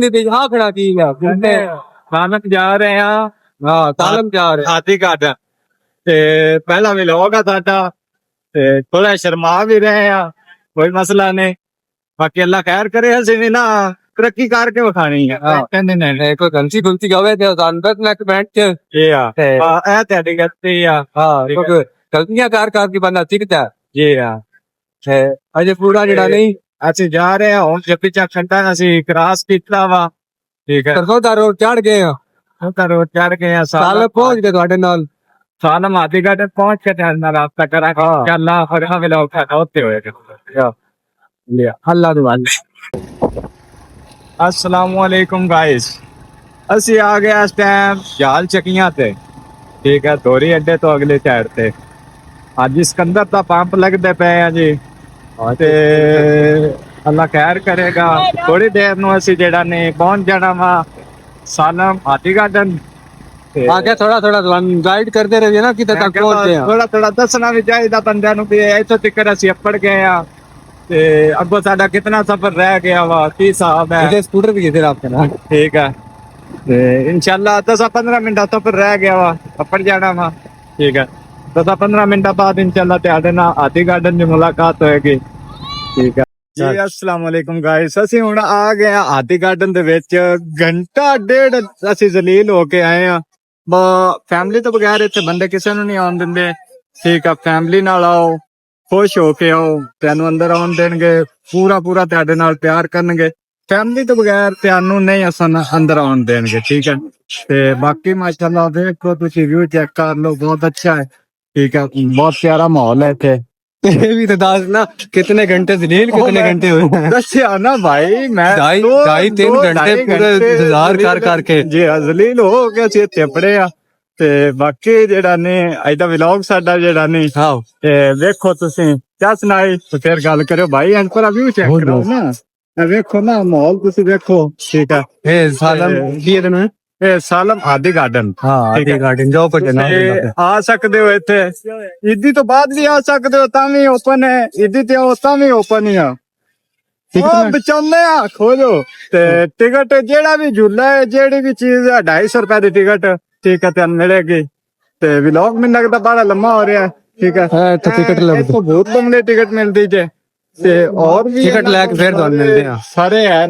हाँ खड़ा की घूमने नानक जा रहे हैं हाँ तालम जा रहे हाथी घाट ते पहला व्लॉग है साडा ते थोड़ा शर्मा भी रहे हैं कोई मसला नहीं बाकी अल्लाह खैर करे ਅਸੀਂ ਵੀ ਨਾ ਤਰੱਕੀ ਕਰਕੇ ਵਿਖਾਣੀ ਹੈ ਕਹਿੰਦੇ ਨੇ हैं कोई गलती गुलती गवे थे अंदर ना कमेंट च ਇਹ ਆ ਇਹ ਤੁਹਾਡੀ ਗਲਤੀ ਆ हाँ क्योंकि गलतियां कर की बंदा सीखता ਜੀ ਆ है अजे पूरा जड़ा नहीं ਅਸੀਂ ਜਾ ਰਹੇ ਹਾਂ ਹੁਣ ਜੱਪੀ ਚੱਕ ਖੰਡਾ ਅਸੀਂ ਕ੍ਰਾਸ ਕੀਤਾ ਵਾ ਠੀਕ ਹੈ सरसों रोड चढ़ गए हैं ਉਹ ਤਾਂ ਰੋਡ ਚੜ ਗਏ ਆ साल पहुंच गए ਤੁਹਾਡੇ ਨਾਲ ਸਾਲਮ ਹਾਥੀ ਘਾਟ ਪਹੁੰਚ ਕੇ ਤੇ ਨਾਲ ਰਾਬਤਾ ਕਰਾਂਗੇ ਚੱਲ ਆ ਫਿਰ ਹਵੇ ਲੋਕ ਖਾ ਉੱਤੇ ਹੋਏਗਾ लिया अल्लाह दी मान अस्सलामुअलैकुम गाइस ਅਸੀਂ ਆ ਗਏ ਇਸ ਟਾਈਮ ਜਾਲ ਚੱਕੀਆਂ ਤੇ ਠੀਕ ਹੈ ਦੋਰੀ ਅੱਡੇ ਤੋਂ ਅਗਲੇ ਸਾਈਡ ਤੇ ਅੱਜ ਸਿਕੰਦਰ ਦਾ ਪੰਪ ਲੱਗਦੇ ਪਏ ਆ ਜੀ ਤੇ ਅੱਲਾ ਖੈਰ ਕਰੇਗਾ ਥੋੜੀ ਦੇਰ ਨੂੰ ਅਸੀਂ ਜਿਹੜਾ ਨੇ ਪਹੁੰਚ ਜਾਣਾ ਵਾ ਸਾਲਮ ਹਾਥੀ ਗਾਰਡਨ आगे थोड़ा थोड़ा गाइड करते रहिए ना कितने तक पहुंचते हैं ਥੋੜਾ ਥੋੜਾ ਦੱਸਣਾ ਵੀ ਚਾਹੀਦਾ ਬੰਦਿਆਂ ਨੂੰ ਵੀ ਇੱਥੋਂ ਤੱਕ ਅਸੀਂ ਅੱਪੜ ਗਏ ਆ ਤੇ ਅੱਗੋਂ ਸਾਡਾ ਕਿੰਨਾ ਸਫ਼ਰ ਰਹਿ ਗਿਆ ਵਾ ਕੀ ਹਿਸਾਬ ਹੈ इधर स्कूटर भी इधर आपके ना ਠੀਕ ਹੈ ਤੇ ਇਨਸ਼ਾਅੱਲਾ 10-15 ਮਿੰਟਾਂ ਤੋਂ ਫਿਰ ਰਹਿ ਗਿਆ ਵਾ ਅੱਪੜ ਜਾਣਾ ਵਾ ਠੀਕ ਹੈ 10-15 ਮਿੰਟਾਂ ਬਾਅਦ ਇਨਸ਼ਾਅੱਲਾ ਤੁਹਾਡੇ ਨਾਲ ਹਾਥੀ ਗਾਰਡਨ ਦੀ ਮੁਲਾਕਾਤ ਹੋਏਗੀ ਠੀਕ ਹੈ ਜੀ अस्सलाम वालेकुम गाइस ਅਸੀਂ ਹੁਣ ਆ ਗਏ ਆ ਹਾਥੀ ਗਾਰਡਨ ਦੇ ਵਿੱਚ ਘੰਟਾ ਡੇਢ ਅਸੀਂ ਜ਼ਲੀਲ ਹੋ ਕੇ ਆਏ ਆ ਫੈਮਿਲੀ ਤੋਂ ਬਗੈਰ ਇੱਥੇ ਬੰਦੇ ਕਿਸੇ ਨੂੰ ਨਹੀਂ ਆਉਣ ਦਿੰਦੇ ਠੀਕ ਆ ਫੈਮਿਲੀ ਨਾਲ ਆਓ ਖੁਸ਼ ਹੋ ਕੇ ਆਓ ਤੁਹਾਨੂੰ ਅੰਦਰ ਆਉਣ ਦੇਣਗੇ ਪੂਰਾ ਤੁਹਾਡੇ ਨਾਲ ਪਿਆਰ ਕਰਨਗੇ ਫੈਮਿਲੀ ਤੋਂ ਬਗੈਰ ਤੁਹਾਨੂੰ ਨਹੀਂ ਅੰਦਰ ਆਉਣ ਦੇਣਗੇ ਠੀਕ ਹੈ ਤੇ ਬਾਕੀ ਮਾਸ਼ਾਅੱਲਾ ਦੇਖੋ ਤੁਸੀਂ ਵਿਊ ਚੈੱਕ ਕਰ ਲਓ ਬਹੁਤ ਅੱਛਾ ਹੈ ਠੀਕ ਹੈ ਬਹੁਤ ਪਿਆਰਾ ਮਾਹੌਲ ਹੈ ਇੱਥੇ ये भी तो दास ना कितने घंटे जलील कितने घंटे हुए ਦੱਸਿਆ ਨਾ ਭਾਈ ਮੈਂ ढाई तीन घंटे पूरे इंतजार करके ਜੀ ਜ਼ਲੀਲ ਹੋ ਕੇ ਅਸੀਂ ਇੱਥੇ ਪੜੇ ਆ ਤੇ ਬਾਕੀ ਜਿਹੜਾ ਨੇ ਅੱਜ ਦਾ ਵਲੌਗ ਸਾਡਾ ਜਿਹੜਾ ਨੇ हाँ ਤੇ ਵੇਖੋ ਤੁਸੀਂ ਕਿਆ ਸੁਣਾਈ ਤੇ ਫਿਰ ਗੱਲ ਕਰਿਓ ਭਾਈ ਐਂ ਪਰ ਵਿਊ ਚੈੱਕ ਕਰੋ ਨਾ ਇਹ ਵੇਖੋ ਨਾ ਮਾਹੌਲ ਤੁਸੀਂ ਵੇਖੋ ਠੀਕ ਹੈ ये सालम किए दिन ਇਹ ਸਾਲਮ ਹਾਥੀ ਗਾਰਡਨ हाँ आधी गार्डन जाओ पर जना ਆ ਸਕਦੇ ਹੋ ਇੱਥੇ ਈਦੀ ਤੋਂ ਬਾਅਦ ਵੀ ਆ ਸਕਦੇ ਹੋ ਤਾਂ ਵੀ ਓਪਨ ਹੈ ਈਦੀ ਤੇ ਉਹ ਤਾਂ ਵੀ ਓਪਨ ਹੀ ਆ ਉਹ ਬਚਾਉਂਦੇ ਆ ਖੋਲੋ ਤੇ ਟਿਕਟ ਜਿਹੜਾ ਵੀ ਝੂਲਾ ਹੈ ਜਿਹੜੀ ਵੀ ਚੀਜ਼ ਹੈ 250 ਰੁਪਏ ਦੀ ਟਿਕਟ ਠੀਕ ਹੈ ਤੁਹਾਨੂੰ ਮਿਲੇਗੀ ਤੇ ਵਲੌਗ ਮੈਨੂੰ ਲੱਗਦਾ ਬੜਾ ਲੰਮਾ ਹੋ ਰਿਹਾ ਠੀਕ ਹੈ है तो टिकट लग ਇੱਥੋਂ ਬਹੁਤ ਬੰਗਲੇ ਟਿਕਟ ਮਿਲਦੀ ਜੇ ਤੇ ਔਰ ਵੀ टिकट लैके फिर तो मिलते हैं ਸਾਰੇ ਹੈ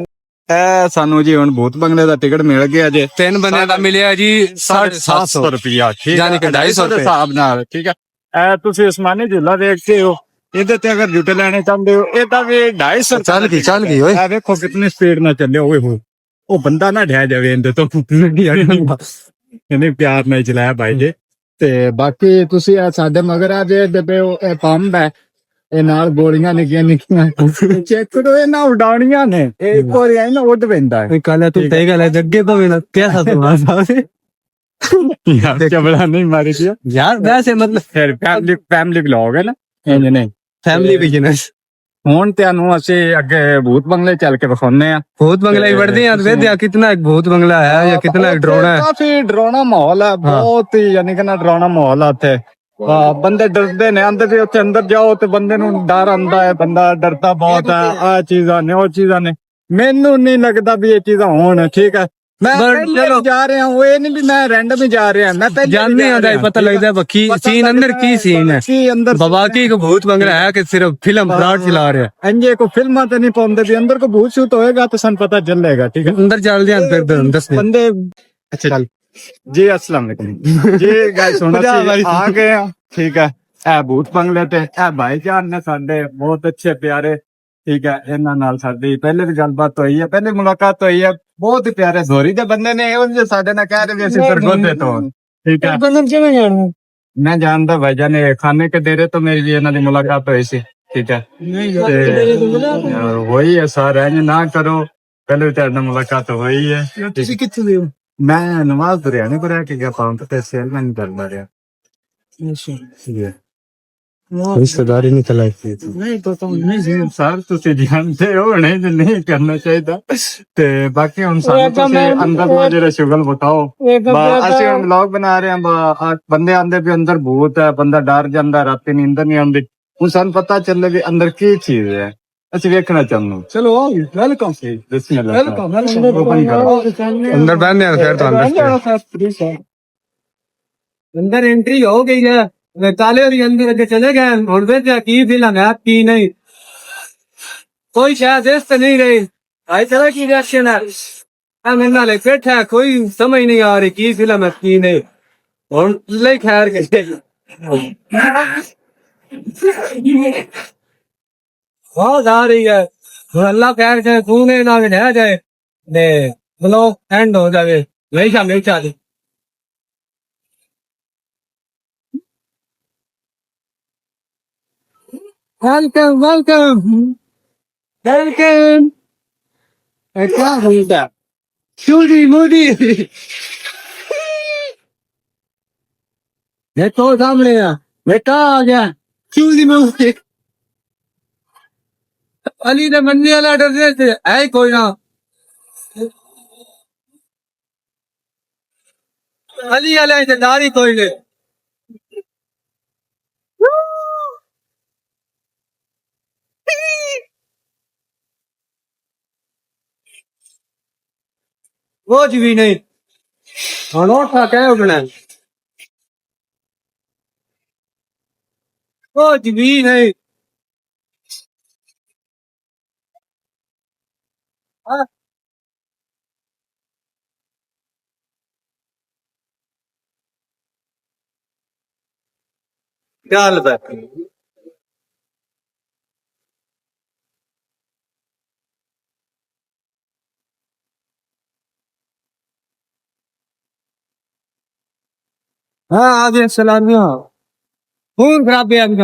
ਇਹ ਸਾਨੂੰ ਜੀ ਹੁਣ ਭੂਤ ਬੰਗਲੇ ਦਾ ਟਿਕਟ ਮਿਲ ਗਿਆ ਜੇ तीन बंदे का मिले जी 750 ਰੁਪਿਆ ਠੀਕ ਯਾਨੀ ਕਿ 250 ਦੇ ਹਿਸਾਬ ਨਾਲ ਠੀਕ ਹੈ ਇਹ ਤੁਸੀਂ ਉਸਮਾਨੀ ਝੂਲਾ ਦੇਖਦੇ ਹੋ ਇਹਦੇ ਤੇ ਅਗਰ ਝੂਟੇ ਲੈਣੇ ਚਾਹੁੰਦੇ ਹੋ ਇਹਦਾ ਵੀ 250 चल गई ओए ਇਹ ਵੇਖੋ ਕਿੰਨੀ ਸਪੀਡ ਨਾਲ ਚੱਲਿਆ ਓਏ ਹੋਏ ਉਹ ਬੰਦਾ ਨਾ ਢਹਿ ਜਾਵੇ ਇਹਦੇ ਤੋਂ ਇਹਨੇ ਪਿਆਰ ਨਾਲ ਚਲਾਇਆ ਭਾਈ ਜੀ ਤੇ ਬਾਕੀ ਤੁਸੀਂ ਇਹ ਸਾਡੇ ਮਗਰ ਆ ਦੇਖਦੇ ਪਏ ਹੋ ਇਹ ਪੰਪ ਹੈ ਇਹ ਨਾਲ ਗੋਲੀਆਂ ਨਿੱਕੀਆਂ ਚੈੱਕ ਕਰੋ ਇਹ ਨਾ ਉਡਾਣੀਆਂ ਨੇ ਇਹ ਇੱਕ ਵਾਰੀ ਆਈ ਨਾ ਉੱਡ ਪੈਂਦਾ ਹੈ कल तू सही गल है जग्गे तो मिला कैसा तुम्हारा ਯਾਰ ਚਬਲਾ ਨਹੀਂ ਮਾਰੀ ਦਿਆ यार वैसे मतलब ਫਿਰ ਫੈਮਿਲੀ ਵਲੌਗ ਹੈ ਨਾ ਇੰਜ ਨਹੀਂ फैमिली बिजनेस ਹੁਣ ਤੁਹਾਨੂੰ ਅਸੀਂ ਅੱਗੇ ਭੂਤ ਬੰਗਲੇ ਚੱਲ ਕੇ ਵਿਖਾਉਂਦੇ ਆ भूत बंगला ही बढ़ते हैं वेद कितना एक भूत बंगला है या कितना एक ड्रोन है ਕਾਫੀ ਡਰਾਉਣਾ ਮਾਹੌਲ ਹੈ ਬਹੁਤ ਹੀ ਯਾਨੀ ਕਿ ਨਾ ਡਰਾਉਣਾ ਮਾਹੌਲ ਆ ਉੱਥੇ ਬੰਦੇ ਡਰਦੇ ਨੇ ਅੰਦਰ ਵੀ ਉੱਥੇ ਅੰਦਰ ਜਾਓ ਤੇ ਬੰਦੇ ਨੂੰ ਡਰ ਆਉਂਦਾ ਹੈ ਬੰਦਾ ਡਰਦਾ ਬਹੁਤ ਹੈ ਆ ਚੀਜ਼ਾਂ ਨੇ ਉਹ ਚੀਜ਼ਾਂ ਨੇ ਮੈਨੂੰ ਨਹੀਂ ਲੱਗਦਾ ਵੀ ਇਹ ਚੀਜ਼ਾਂ ਹੋਣ ਠੀਕ ਹੈ ਮੈਂ चलो ਜਾ ਰਿਹਾ ਹੂੰ ਇਹ ਨਹੀਂ ਵੀ ਮੈਂ ਰੈਂਡਮ ਹੀ ਜਾ ਰਿਹਾ ਮੈਂ ਪਹਿਲੇ जानने आता है पता लगता है की सीन अंदर की सीन है ਕੀ ਅੰਦਰ बाबाकी को भूत बंगला है कि सिर्फ फिल्म प्लॉट चला रहे हैं ਇੰਜੇ ਕੋ ਫਿਲਮਾਂ ਤੇ ਨਹੀਂ ਪਾਉਂਦੇ ਵੀ ਅੰਦਰ ਕੋ ਭੂਤ ਸ਼ੂਟ ਹੋਏਗਾ ਤਾਂ ਸਾਨੂੰ ਪਤਾ ਚੱਲੇਗਾ ਠੀਕ ਹੈ अंदर चल दिया फिर दस दिन ਬੰਦੇ ਅੱਛਾ ਚੱਲ ਜੀ अस्सलाम वालेकुम ਜੀ ਗਾਇਸ ਹੁਣ ਅਸੀਂ ਆ ਗਏ ਆ ਠੀਕ ਹੈ ਇਹ ਭੂਤ ਬੰਗਲੇ ਤੇ ਇਹ ਭਾਈਜਾਨ ਨੇ ਸਾਡੇ ਬਹੁਤ ਅੱਛੇ ਪਿਆਰੇ ਠੀਕ ਹੈ ਇਹਨਾਂ ਨਾਲ ਸਾਡੀ ਪਹਿਲੇ ਵੀ ਗੱਲਬਾਤ ਹੋਈ ਹੈ ਪਹਿਲੇ ਮੁਲਾਕਾਤ ਹੋਈ ਹੈ ਬਹੁਤ ਹੀ ਪਿਆਰੇ ਜ਼ੋਰੀ ਦੇ ਬੰਦੇ ਨੇ ਉਹ ਜੇ ਸਾਡੇ ਨਾਲ ਕਹਿ ਰਹੇ ਵੀ ਅਸੀਂ ਸਰਗੋਧੇ ਤੋਂ ਠੀਕ ਹੈ बंदन किਵੇਂ ਜਾਣੂ ਮੈਂ ਜਾਣਦਾ ਭਾਈਜਾਨ ਨੇ ਖਾਣੇ ਕੇ ਦੇਰੇ ਤੋਂ ਮੇਰੀ ਵੀ ਇਹਨਾਂ ਦੀ ਮੁਲਾਕਾਤ ਹੋਈ ਸੀ ਠੀਕ ਹੈ ਵਹੀ ਹੈ ਸਾਰਾ ਇਹ ਨਾ ਕਰੋ ਪਹਿਲੇ ਵੀ ਤੁਹਾਡੇ ਨਾਲ ਮੁਲਾਕਾਤ ਹੋਈ ਹੈ ਤੁਸੀਂ ਕਿੱਥੇ ਦੇ ਹੋ ਮੈਂ ਨਵਾਜ਼ ਦਰਿਆਣੇ ਕੋ ਰਹਿ ਕੇ ਗਿਆ ਪੰਪ ਤੇ ਸੇਲਮੈਨ ਕਰਦਾ ਰਿਹਾ रिश्तेदारी नहीं चलाई थी ਨਹੀਂ ਪਤਾ ਨਹੀਂ ਸਰ ਤੁਸੀਂ ਜਾਣਦੇ ਹੋ ਨਹੀਂ ਕਰਨਾ ਚਾਹੀਦਾ ਤੇ ਬਾਕੀ ਹੁਣ ਸਾਨੂੰ ਤੁਸੀਂ ਅੰਦਰ ਦਾ ਜਿਹੜਾ ਸ਼ੁਗਲ ਬਤਾਓ ਅਸੀਂ ਹੁਣ ਵਲੌਗ ਬਣਾ ਰਹੇ ਹਾਂ ਬੰਦੇ ਆਂਦੇ ਵੀ ਅੰਦਰ ਭੂਤ ਹੈ ਬੰਦਾ ਡਰ ਜਾਂਦਾ ਰਾਤੀ ਨੀਂਦ ਨਹੀਂ ਆਉਂਦੀ ਹੁਣ ਸਾਨੂੰ ਪਤਾ ਚੱਲੇ ਵੀ ਅੰਦਰ ਕੀ ਚੀਜ਼ ਹੈ ਅਸੀਂ ਵੇਖਣਾ ਚਾਹੁੰਦੇ ਹਾਂ। चलो आओ वेलकम ਬਿਸਮਿਲ੍ਲਾ वेलकम अंदर बैठने खैर तो अंदर एंट्री हो गई है ताले और अंदर अगे चले गए और वे की फिल्म है की नहीं कोई शायद इस तो नहीं रही आई तरह की रिएक्शन है मेरे नाल बैठा है कोई समझ नहीं आ रही की फिल्म है की नहीं और ले खैर के बहुत आ रही है और अल्लाह खैर से तूने ना रह जाए ने बोलो एंड हो जाए वही शाम चाहती वेलकम वेलकम वेलकम क्या होता चूड़ी मूडी देखो सामने बेटा आ गया चूड़ी मूडी अली ने मन्नी वाला डर थे है कोई ना अली वाला दारी कोई नहीं कुछ भी नहीं अनोठा क्या उठना कुछ भी नहीं हाँ, चल बैठ हाँ आगे सलामिया खून खराब है अभी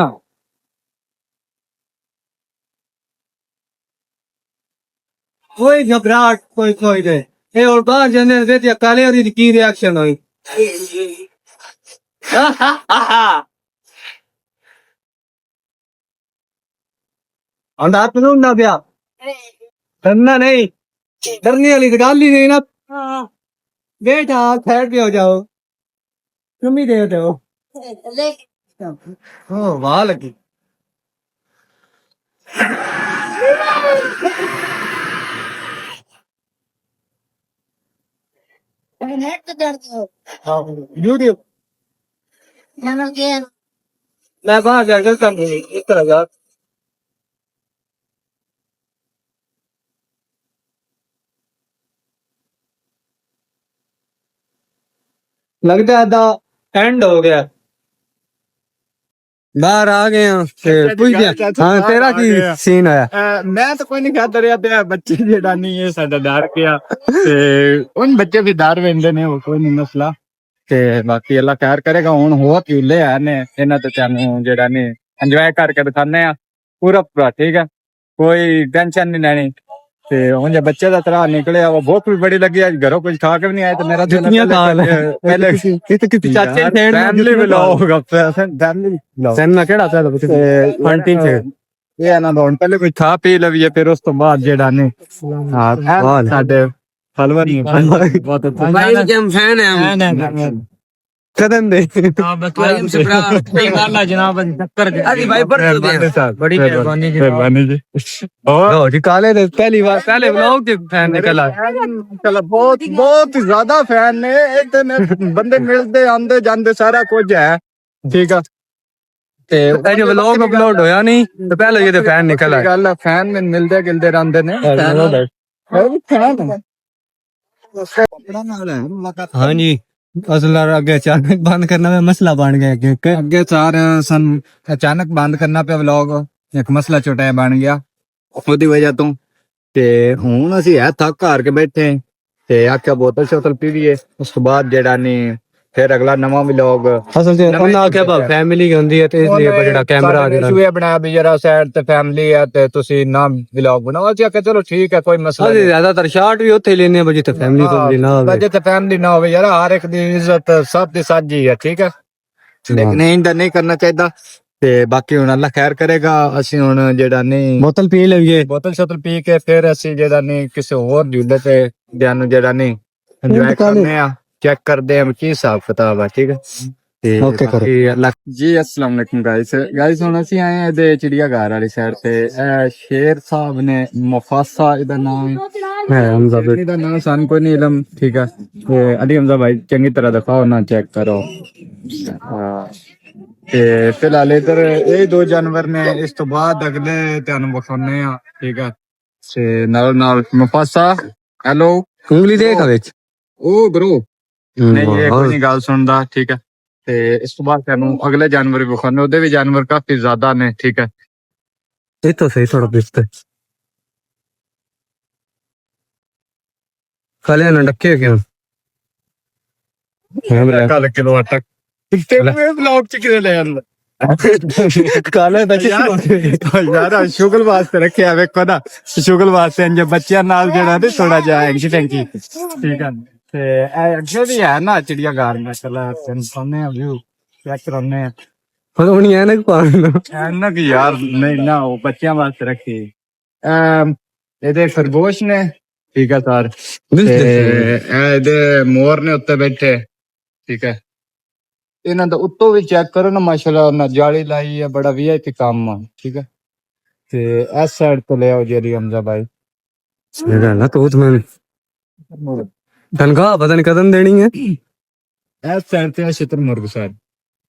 कोई घबराहट कोई कोई नहीं ये और बाहर जाने देते काले और की रिएक्शन हुई अंदाज में ना ब्या डरना नहीं डरने वाली गाल ही नहीं ना बेटा खैर पे हो जाओ तुम ही दे दो हाँ वाह लगी यूट्यूब मैं बाहर जाकर काम इस तरह का लगता है एंड हो गया बाहर आ गए हैं पूछ गया हाँ तेरा की सीन है ਮੈਂ ਤਾਂ ਕੋਈ ਨਹੀਂ ਖਾਦਾ ਰਿਹਾ ਤੇ ਬੱਚੇ ਜਿਹੜਾ ਨਹੀਂ ਇਹ ਸਾਡਾ ਡਰ ਗਿਆ ਤੇ ਉਹਨਾਂ ਬੱਚੇ ਵੀ ਡਰ ਵੰਦੇ ਨੇ ਉਹ ਕੋਈ ਨਹੀਂ ਮਸਲਾ ਤੇ ਬਾਕੀ ਅੱਲਾ ਖੈਰ ਕਰੇਗਾ ਹੁਣ ਹੋਰ ਝੂਲੇ ਆ ਨੇ ਇਹਨਾਂ ਤੇ ਤੁਹਾਨੂੰ ਜਿਹੜਾ ਨੇ ਇੰਜੋਏ ਕਰਕੇ ਦਿਖਾਣੇ ਆ ਪੂਰਾ ਪੂਰਾ ਠੀਕ ਹੈ ਕੋਈ ਟੈਨਸ਼ਨ ਨਹੀਂ ਲੈਣੀ ਤੇ ਹੁਣ ਜੇ ਬੱਚੇ ਦਾ ਤਰ੍ਹਾਂ ਨਿਕਲਿਆ ਉਹ ਭੁੱਖ ਵੀ ਬੜੀ ਲੱਗੀ ਅੱਜ ਘਰੋਂ ਕੁਝ ਖਾ ਕੇ ਵੀ ਨਹੀਂ ਆਇਆ ਤੇ ਮੇਰਾ जितनी हाल है ਪਹਿਲੇ कितनी चाचे ਫੈਮਿਲੀ ਵਲੌਗ ਫੈਮਿਲੀ ਵਲੌਗ सैन केड़ा था हंटिंग से ਇਹ ਇਹਨਾਂ ਦਾ ਹੁਣ ਪਹਿਲੇ ਕੋਈ ਖਾ ਪੀ ਲਈਏ ਫਿਰ ਉਸ ਤੋਂ ਬਾਅਦ ਜਿਹੜਾ ਨੇ ਹਾਂ ਸਾਡੇ ਫਲਵਰ ਨਹੀਂ ਬਹੁਤ ਅੱਛਾ भाई इनके हम फैन हैं हम कदम दे जनाब टक्कर अरे भाई बड़ी मेहरबानी ਮਿਹਰਬਾਨੀ ਜੀ लो जी काले ने पहली बार पहले व्लॉग के फैन निकला ਚਲੋ ਬਹੁਤ ਬਹੁਤ ਜ਼ਿਆਦਾ ਫੈਨ ਨੇ ਇੱਥੇ ਬੰਦੇ ਮਿਲਦੇ ਆਂਦੇ ਜਾਂਦੇ ਸਾਰਾ ਕੁਝ ਹੈ ਠੀਕ ਆ ਤੇ ਇਹ ਜੋ व्लॉग अपलोड होया नहीं तो पहले ये फैन निकला ਗੱਲ ਫੈਨ ਨੇ ਮਿਲਦੇ ਗਿਲਦੇ ਰਹਿੰਦੇ ਨੇ हाँ जी असल अगे अचानक बंद करना में मसला बन गया ਅੱਗੇ ਸਾਰ ਸਨ ਅਚਾਨਕ ਬੰਦ ਕਰਨਾ ਪਿਆ ਵਲੌਗ ਇੱਕ ਮਸਲਾ ਛੋਟਾ ਜਿਹਾ ਬਣ ਗਿਆ ਉਹਦੀ ਵਜ੍ਹਾ ਤੋਂ ਤੇ ਹੁਣ ਅਸੀਂ ਹੈ ਥੱਕ ਹਾਰ ਕੇ ਬੈਠੇ ਤੇ ਆਖਿਆ ਬੋਤਲ ਸ਼ੋਤਲ ਪੀ ਲਈਏ ਉਸ ਤੋਂ ਬਾਅਦ ਜਿਹੜਾ ਨੇ ਫਿਰ ਅਗਲਾ ਨਵਾਂ ਵਲੌਗ असल से उन्हें आख्या फैमिली होंदी है तो इसलिए जेड़ा कैमरा ਇਹ ਬਣਾਇਆ ਵੀ ਜਰਾ ਸਾਈਡ ਤੇ ਫੈਮਿਲੀ ਹੈ ਤੇ ਤੁਸੀਂ ਨਾ ਵਲੌਗ ਬਣਾਓ ਅਸੀਂ ਆਖਿਆ ਚਲੋ ਠੀਕ ਹੈ ਕੋਈ ਮਸਲਾ ਅਸੀਂ ਜ਼ਿਆਦਾਤਰ ਸ਼ਾਟ ਵੀ ਉੱਥੇ ਲੈਨੇ ਆ ਜਿੱਥੇ ਫੈਮਿਲੀ ਕੋਈ ਨਾ ਹੋਵੇ ਜਿੱਥੇ ਫੈਮਿਲੀ ਨਾ ਹੋਵੇ ਯਾਰ ਹਰ ਇੱਕ ਦੀ ਇੱਜ਼ਤ ਸਭ ਦੀ ਸਾਂਝੀ ਹੈ ਠੀਕ ਹੈ ਲੇਕਿਨ ਇੰਦਾ ਨਹੀਂ ਕਰਨਾ ਚਾਹੀਦਾ ਤੇ ਬਾਕੀ ਹੁਣ ਅੱਲਾ ਖੈਰ ਕਰੇਗਾ ਅਸੀਂ ਹੁਣ ਜਿਹੜਾ ਨਹੀਂ ਬੋਤਲ ਪੀ ਲਈਏ ਬੋਤਲ ਸ਼ੋਤਲ ਪੀ ਕੇ ਫਿਰ ਅਸੀਂ ਜਿਹੜਾ ਨਹੀਂ ਕਿਸੇ ਹੋਰ ਝੂਲੇ ਤੇ ਜਾਨੂੰ ਜਿਹੜਾ ਨਹੀਂ ਇੰਜੋਏ ਕਰਨੇ ਆ ਚੈੱਕ ਕਰਦੇ ਆ ਕੀ ਹਿਸਾਬ ਕਿਤਾਬ ਆ ਠੀਕ ਹੈ ओके करो जी अस्सलाम वालेकुम गाइस ਹੁਣ ਅਸੀਂ ਆਏ ਆ ਇਹਦੇ ਚਿੜੀਆ ਘਰ ਵਾਲੀ ਸਾਈਡ ਤੇ ਇਹ ਸ਼ੇਰ ਸਾਹਿਬ ਨੇ ਮੁਫਾਸਾ ਇਹਦਾ ਨਾਮ है हमजा ਸ਼ੇਰਨੀ ਦਾ ਨਾਮ ਸਾਨੂੰ ਕੋਈ ਨਹੀਂ ਇਲਮ ਠੀਕ ਆ ਤੇ ਅਲੀ ਹਮਜ਼ਾ ਭਾਈ ਚੰਗੀ ਤਰ੍ਹਾਂ ਦਿਖਾਓ ਨਾ ਚੈੱਕ ਕਰੋ ਤੇ ਫਿਲਹਾਲ ਇਧਰ ਇਹ ਦੋ ਜਾਨਵਰ ਨੇ ਇਸ ਤੋਂ ਬਾਅਦ ਅਗਲੇ ਤੁਹਾਨੂੰ ਵਿਖਾਉਣੇ ਆ ਠੀਕ ਆ ਤੇ ਨਾਲ ਨਾਲ ਮੁਫਾਸਾ ਹੈਲੋ उंगली देख विच ਉਹ ਬ్రో ਨਹੀਂ ਇਹ ਕੋਈ ਨਹੀਂ ਗੱਲ ਸੁਣਦਾ ਠੀਕ ਹੈ ਤੇ ਇਸ ਤੋਂ ਬਾਅਦ ਤੁਹਾਨੂੰ ਅਗਲੇ ਜਾਨਵਰ ਵੀ ਵਿਖਾਉਣੇ ਉਹਦੇ ਵੀ ਜਾਨਵਰ ਕਾਫੀ ਜ਼ਿਆਦਾ ਨੇ ਠੀਕ ਹੈ ये तो सही थोड़ा दिखता है खाली ना डके क्यों है बरा ਕੱਲ ਕਿਲੋ ਆਟਾ ਕਿਤੇ ਮੈਂ ਵਲੌਗ ਚ ਕਿਤੇ ਲੈ ਆਂਦਾ काले दा ਯਾਰ ਸ਼ੁਗਲ ਵਾਸਤੇ ਰੱਖਿਆ ਵੇਖੋ ਨਾ ਸ਼ੁਗਲ ਵਾਸਤੇ ਇੰਜ ਬੱਚਿਆਂ ਨਾਲ ਜਿਹੜਾ ਤੇ ਥੋੜਾ ਜਿਹਾ ਐਂਕੀ ਟੈਂਕੀ ਠੀਕ ਹੈ ਤੇ ਇਹ ਅੱਗੇ ਵੀ ਹੈ ਨਾ ਚਿੜੀਆ ਘਰ ਮਾਸ਼ਾਅੱਲਾ ਸੁਣਨੇ ਆ ਵਿਊ ਚੈੱਕ ਕਰਾਉਣੇ ਆ होनी है ना पान ਇਹਨਾਂ ਕੀ ਯਾਰ ਨਹੀਂ ਨਾ ਉਹ ਬੱਚਿਆਂ ਵਾਸਤੇ ਰੱਖੀ ਇਹਦੇ ਖਰਗੋਸ਼ ਨੇ ਠੀਕ ਹੈ ਸਰ ਤੇ ਇਹਦੇ ਮੋਰ ਨੇ ਉੱਤੇ ਬੈਠੇ ਠੀਕ ਹੈ ਇਹਨਾਂ ਦਾ ਉੱਤੋਂ ਵੀ ਚੈੱਕ ਕਰੋ ਨਾ ਮਾਸ਼ਾਅੱਲਾ ਉਹਨਾਂ ਜਾਲੀ ਲਾਈ ਹੈ ਬੜਾ ਵੀਆਈਪੀ ਕੰਮ ਆ ਠੀਕ ਹੈ ਤੇ ਇਸ ਸਾਈਡ ਤੋਂ ਲੈ ਆਓ ਜਿਹੜੀ ਹਮਜ਼ਾ ਭਾਈ ना तो मैं तनख्वाह पता नहीं कदम देनी है ਇਸ ਸਾਈਡ ਤੇ ਆ ਸ਼ਿਤਰ ਮੁਰਗ ਸਰ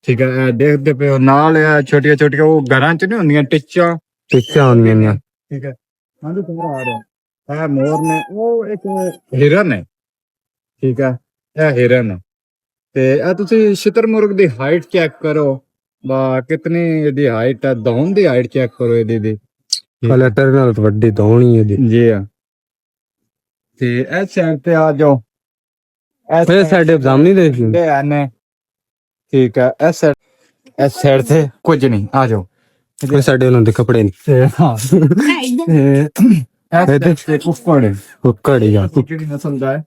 ਠੀਕ ਹੈ ਇਹ ਦੇਖਦੇ ਪਏ ਹੋ ਨਾਲ ਇਹ ਛੋਟੀਆਂ ਛੋਟੀਆਂ ਉਹ ਘਰਾਂ ਚ ਨਹੀਂ ਹੁੰਦੀਆਂ ਟਿੱਚਾਂ टिक्का होनी है ਠੀਕ ਹੈ ਹਾਂਜੀ ਤੁਮਰਾ ਆ ਰਿਹਾ ਇਹ ਮੋਰ ਨੇ ਉਹ ਇੱਕ ਹਿਰਨ ਹੈ ਠੀਕ ਹੈ ਇਹ ਹਿਰਨ ਹੈ ਤੇ ਇਹ ਤੁਸੀਂ ਸ਼ਿਤਰ ਮੁਰਗ ਦੀ ਹਾਈਟ ਚੈੱਕ ਕਰੋ ਬਾ ਕਿਤਨੀ ਇਹਦੀ ਹਾਈਟ ਹੈ ਦੌਨ ਦੀ ਹਾਈਟ ਚੈੱਕ ਕਰੋ ਇਹਦੀ ਦੀ कलेक्टर नाल तो बड़ी धौनी है जी ਜੀ ਆ ਤੇ ਇਹ ਸਾਈਡ ਤੇ ਆ ਜਾਓ मेरे साइड एग्जाम नहीं दे ਤੇ ਆਨੇ ਠੀਕ ਹੈ ਇਸ ਸਾਈਡ ਤੇ ਕੁਝ ਨਹੀਂ ਆ ਜਾਓ मेरे साइड वालों दे कपड़े नहीं ਤੇ ਹਾਂ ਤੇ ਇਸ ਤੇ ਕੁੱਕੜ ਹੈ वो कड़ी जा ਕਿਹੜੀ ਨਸਲ ਦਾ ਹੈ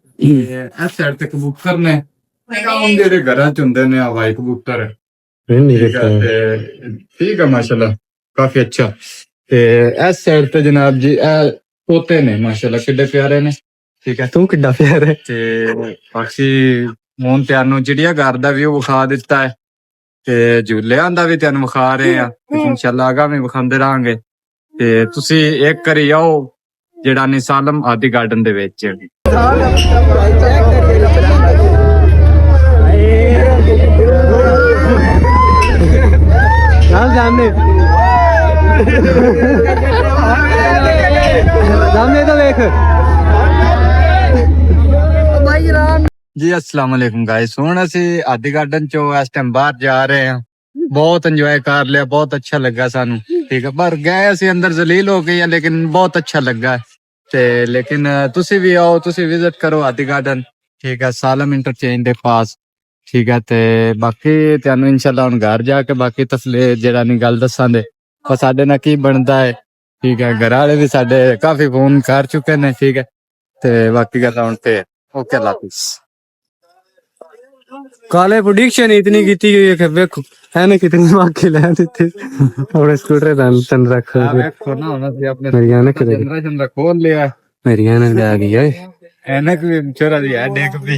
ਇਸ ਸਾਈਡ ਤੇ ਕਬੂਤਰ ਨੇ ਉਹ ਜਿਹੜੇ ਘਰਾਂ ਚ ਹੁੰਦੇ ਨੇ ਹਵਾਈ ਕਬੂਤਰ नहीं ਠੀਕ ਹੈ ਤੇ ਠੀਕ ਹੈ ਮਾਸ਼ਾਅੱਲਾ ਕਾਫੀ ਅੱਛਾ ਤੇ ਇਸ ਸਾਈਡ ਤੇ ਜਨਾਬ ਜੀ ਇਹ ਤੋਤੇ ਨੇ ਮਾਸ਼ਾਅੱਲਾ ਕਿੱਡੇ ਪਿਆਰੇ ਨੇ ਠੀਕ ਹੈ तू किड्डा प्यार है ਤੇ ਬਾਕੀ ਹੁਣ ਤੁਹਾਨੂੰ ਚਿੜੀਆ ਘਰ ਦਾ ਵੀ ਵਿਖਾ ਦਿੱਤਾ ਹੈ ਤੇ ਝੂਲਿਆਂ ਦਾ ਵੀ ਤੁਹਾਨੂੰ ਵਿਖਾ ਰਹੇ ਆ ਇਨਸ਼ਾਅੱਲਾ ਆਗਾਮੀ ਵਿਖਾਉਂਦੇ ਰਹਾਂਗੇ ਤੇ ਤੁਸੀਂ ਇੱਕ ਵਾਰੀ ਆਓ ਜਿਹੜਾ ਨਿਸਾਲਮ ਆਦੀ ਗਾਰਡਨ ਦੇ ਵਿੱਚ सामने सामने तो देख ਜੀ अस्सलाम वालेकुम गाइस ਹੁਣ ਅਸੀਂ ਆਦੀ ਗਾਰਡਨ ਚੋਂ ਇਸ ਟਾਈਮ ਬਾਹਰ ਜਾ ਰਹੇ ਹਾਂ ਬਹੁਤ ਇੰਜੋਏ ਕਰ ਲਿਆ ਬਹੁਤ ਅੱਛਾ ਲੱਗਾ ਸਾਨੂੰ ਠੀਕ ਹੈ ਪਰ ਗਏ ਅਸੀਂ ਅੰਦਰ ਜ਼ਲੀਲ ਹੋ ਗਏ ਲੇਕਿਨ ਬਹੁਤ ਅੱਛਾ ਲੱਗਾ ਤੇ ਲੇਕਿਨ ਤੁਸੀਂ ਵੀ ਆਓ ਤੁਸੀਂ ਵਿਜ਼ਿਟ ਕਰੋ ਆਦੀ ਗਾਰਡਨ ਠੀਕ ਹੈ ਸਾਲਮ ਇੰਟਰਚੇਂਜ ਦੇ ਪਾਸ ਠੀਕ ਹੈ ਤੇ ਬਾਕੀ ਤੁਹਾਨੂੰ ਇਨਸ਼ਾਅੱਲਾ ਹੁਣ ਘਰ ਜਾ ਕੇ ਬਾਕੀ ਤਸਲੇ ਜਿਹੜਾ ਨਹੀਂ ਗੱਲ ਦੱਸਾਂਗੇ ਪਰ ਸਾਡੇ ਨਾਲ ਕੀ ਬਣਦਾ ਹੈ ਠੀਕ ਹੈ ਘਰ ਵਾਲੇ ਵੀ ਸਾਡੇ ਕਾਫੀ ਫੋਨ ਕਰ ਚੁੱਕੇ ਨੇ ਠੀਕ ਹੈ ਤੇ ਬਾਕੀ ਗੱਲਾਂ ਹੁਣ ਤੇ ਓਕੇ ਅੱਲਾ ਹਾਫਿਜ਼ काले प्रोडिक्शन इतनी की थी कि देखो है ना कितनी वाक्य ले देते और स्कूटर तन रख ਵੇਖੋ ਨਾ ਹੁਣ ਅਸੀਂ ਆਪਣੇ मेरियाना करे ਜਨਰੇਸ਼ਨ ਦਾ ਖੋਲ ਲਿਆ मेरियाना ले आ गई है ਐਨਕ ਵੀ ਚੋਰਾ ਦੀ ਹੈ ਡੇਕ ਵੀ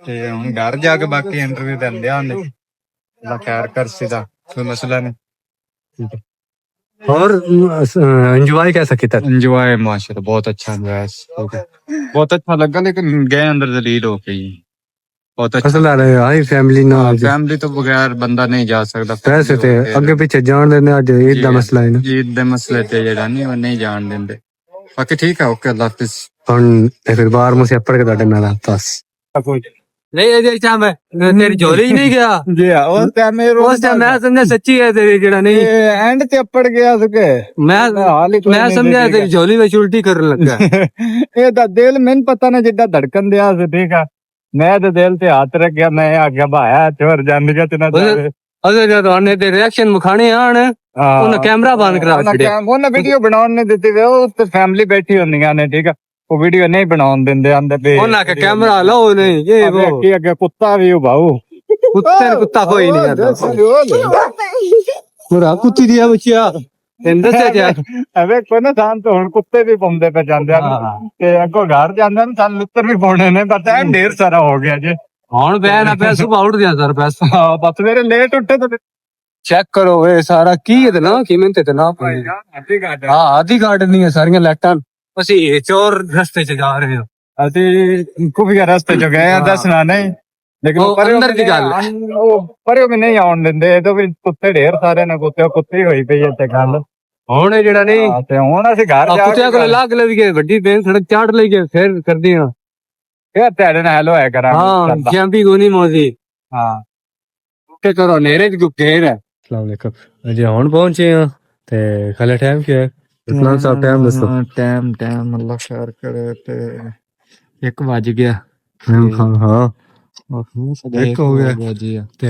ਤੇ ਹੁਣ ਘਰ ਜਾ ਕੇ ਬਾਕੀ ਇੰਟਰਵਿਊ ਦਿੰਦੇ ਆਂ ਨੇ ਅੱਲਾ ਖੈਰ ਕਰ ਸਿਦਾ ਕੋਈ ਮਸਲਾ ਨਹੀਂ और एंजॉय कैसा किया इंजॉय माशाल्लाह बहुत अच्छा एंजॉय बहुत अच्छा लगा लेकिन गए अंदर जलील हो गई बहुत अच्छा फसल आ रहे आई फैमिली ना फैमिली तो बगैर बंदा नहीं जा सकता पैसे थे अगे पीछे जान देने आज ईद का मसला है ना ईद दे मसले ते जेड़ा नहीं वो नहीं जान देंदे बाकी ठीक है ओके अल्लाह हाफिज ਹੁਣ ਫਿਰ ਬਾਹਰ ਮੁਸੇ ਪੜ ਕੇ ਤੁਹਾਡੇ ਨਾਲ ਬਸ ਨਹੀਂ ਇਹ ਚਾਹ ਮੈਂ ਤੇਰੀ ਝੋਲੀ ਹੀ ਨਹੀਂ ਗਿਆ जी उस टाइम ਉਸ ਟਾਈਮ ਮੈਂ ਸਮਝਿਆ ਸੱਚੀ ਹੈ ਤੇਰੀ ਜਿਹੜਾ ਨਹੀਂ एंड ते पड़ गया सके ਮੈਂ ਸਮਝਿਆ ਤੇਰੀ ਝੋਲੀ ਵਿੱਚ ਉਲਟੀ ਕਰਨ ਲੱਗਾ ਇਹ ਦਾ ਦਿਲ ਮੈਨੂੰ ਪਤਾ ਨਾ ਜਿੱਦਾਂ ਧੜਕਣ ਦਿਆ ਸੀ ਠੀਕ ਆ ਮੈਂ ਤੇ ਦਿਲ ਤੇ ਹੱਥ ਰੱਖਿਆ ਮੈਂ ਆਖਿਆ ਭਾਇਆ ਚੋਰ ਜਾਣ ਗਿਆ ਤੇ ਨਾ ਜਾਵੇ ਅਗਰ ਜਦੋਂ ਉਹਨੇ ਤੇ ਰਿਐਕਸ਼ਨ ਵਿਖਾਣੇ ਆਣ ਉਹਨੇ ਕੈਮਰਾ ਬੰਦ ਕਰਾ ਛੱਡਿਆ ਉਹਨੇ ਵੀਡੀਓ ਬਣਾਉਣ ਨਹੀਂ ਦਿੱਤੀ ਵੇ ਉਹ ਤੇ ਫੈਮਿਲੀ ਬੈਠੀ ਹੁੰਦੀਆਂ ਨੇ ਠੀਕ ਆ ਉਹ ਵੀਡੀਓ ਨਹੀਂ ਬਣਾਉਣ ਦਿੰਦੇ ਆਂਦੇ ਪਏ ਉਹਨਾਂ ਕੇ ਕੈਮਰਾ ਲਾਓ ਨਹੀਂ ਇਹ ਉਹ ਕੀ ਅੱਗੇ ਕੁੱਤਾ ਵੀ ਉਹ ਭਾਊ ਕੁੱਤਾ ਕੋਈ ਨਹੀਂ ਕਰਦਾ ਪੂਰਾ ਕੁੱਤੀ ਦੀ ਬੱਚਿਆ ਤੈਨੂੰ ਦੱਸਿਆ ਜਾ ਐਵੇਂ ਕੋਈ ਨਾ ਥਾਂ ਤੋਂ ਹੁਣ ਕੁੱਤੇ ਵੀ ਪਾਉਂਦੇ ਪੈ ਜਾਂਦੇ ਆ ਤੇ ਅੱਗੋਂ ਘਰ ਜਾਂਦੇ ਨੇ ਸਾਨੂੰ ਲੁੱਤਰ ਵੀ ਪਾਉਣੇ ਨੇ ਪਰ ਟਾਈਮ ਢੇਰ ਸਾਰਾ ਹੋ ਗਿਆ ਜੇ ਹੁਣ ਬੈ ਨਾ ਪੈ ਸੁਬਾ ਉੱਠ ਗਿਆ ਸਰ ਬਸ ਹਾਂ ਬਸ ਮੇਰੇ ਲੇਟ ਉੱਠੇ ਤਾਂ ਚੈੱਕ ਕਰੋ ਇਹ ਸਾਰਾ ਕੀ ਇਹਦੇ ਨਾ ਕਿਵੇਂ ਤੇ ਨਾ ਅੱਧੀ ਘੰਟੇ ਹਾਂ ਆਧੀ ਗਾਰਡਨ ਨਹੀਂ ਹੈ ਸਾਰੀਆਂ ਲਾਈਟਾਂ ਅਸੀਂ ਇਹ ਚੋਰ ਰਸਤੇ 'ਚ ਜਾ ਰਹੇ ਹਾਂ ਅਸੀਂ ਖੁਫੀਆ ਰਸਤੇ ਚ ਗਏ ਆ ਦੱਸਣਾ ਨਹੀਂ ਲੇਕਿਨ ਉਹ ਪਰਿਓ ਅੰਦਰ ਦੀ ਗੱਲ। ਉਹ ਪਰਿਓ ਵੀ ਨਹੀਂ ਆਉਣ ਦਿੰਦੇ ਇਹ ਤੋਂ ਵੀ ਕੁੱਤੇ ਢੇਰ ਸਾਰੇ ਨੇ ਕੁੱਤੇ ਹੋਈ ਪਈ ਇੱਥੇ ਗੱਲ ਹੁਣ ਇਹ ਜਿਹੜਾ ਨਹੀਂ ਹਾਂ, ਤੇ ਹੁਣ ਅਸੀਂ ਘਰ ਜਾ ਕੁੱਤਿਆਂ ਕੋਲ ਲੱਗ ਲੈ ਗਏ ਵੱਡੀ ਬੇਨ ਸੜਕ ਚਾੜ ਲਈ ਗਏ ਫਿਰ ਕਰਦੀ ਹਾਂ ਕੇ ਤੁਹਾਡੇ ਨਾਲ ਹੈਲੋ ਹੈ ਕਰਾਂਗੇ ਹਾਂ ਚੱਲਦਾ। ਜੰਪੀ ਗੋਨੀ ਮੋਦੀ ਹਾਂ ਤੇ ਕਰੋ ਨੇਰੇ ਚ ਗੁੱਕੇਰ ਹੈ अस्सलाम अजी ਹੁਣ ਪਹੁੰਚੇ ਆ ਤੇ ਖਲੇ ਟਾਈਮ ਕੀ ਹੈ ਇਸਲਾਮ ਸਾਹਿਬ ਟਾਈਮ ਦੱਸੋ ਟਾਈਮ ਅੱਲਾ ਖੈਰ ਕਰੇ ਤੇ 1 ਵਜ ਗਿਆ ਹਾਂ ਹਾਂ ਇੱਕ ਹੋ ਗਿਆ ਜੀ ਤੇ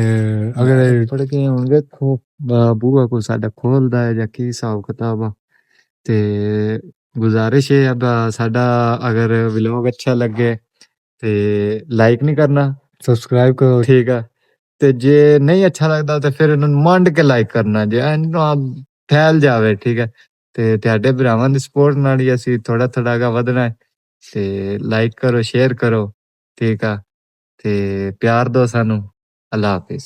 ਅਗਰ ਪੜ ਕੇ ਹੁਣ ਵੇਖੋ ਬੂਆ ਕੋ ਸਾਡਾ ਖੋਲਦਾ ਹੈ ਜਾਂ ਕੀ ਹਿਸਾਬ ਕਿਤਾਬ ਆ ਤੇ ਗੁਜ਼ਾਰਿਸ਼ ਹੈ ਅਬ ਸਾਡਾ ਅਗਰ ਵਲੌਗ ਅੱਛਾ ਲੱਗੇ ਤੇ ਲਾਈਕ ਨਹੀਂ ਕਰਨਾ ਸਬਸਕ੍ਰਾਈਬ ਕਰੋ ਠੀਕ ਆ ਤੇ ਜੇ ਨਹੀਂ ਅੱਛਾ ਲੱਗਦਾ ਤੇ ਫਿਰ ਇਹਨਾਂ ਨੂੰ ਮੰਡ ਕੇ ਲਾਈਕ ਕਰਨਾ ਜੇ ਇਹਨੂੰ ਫੈਲ ਜਾਵੇ ਠੀਕ ਹੈ ਤੇ ਤੁਹਾਡੇ ਭਰਾਵਾਂ ਦੀ ਸਪੋਰਟ ਨਾਲ ਹੀ ਅਸੀਂ ਥੋੜਾ ਥੋੜਾ ਅੱਗੇ ਵਧਣਾ ਹੈ ਤੇ ਲਾਈਕ ਕਰੋ ਸ਼ੇਅਰ ਕਰੋ ਠੀਕ ਆ ਤੇ ਪਿਆਰ ਦਿਓ ਸਾਨੂੰ ਅੱਲਾ ਹਾਫਿਜ਼